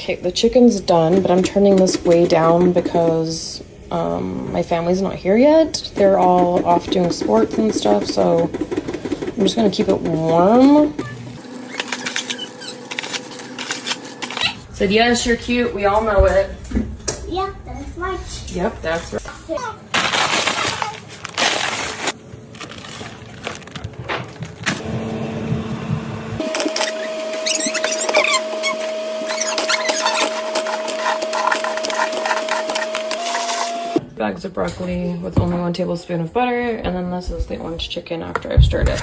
Okay, the chicken's done, but I'm turning this way down because my family's not here yet. They're all off doing sports and stuff, so I'm just gonna keep it warm. Said, yes, you're cute. We all know it. Yep, that's right. Yep, that's right. Bags of broccoli with only 1 tablespoon of butter, and then this is the orange chicken after I've stirred it.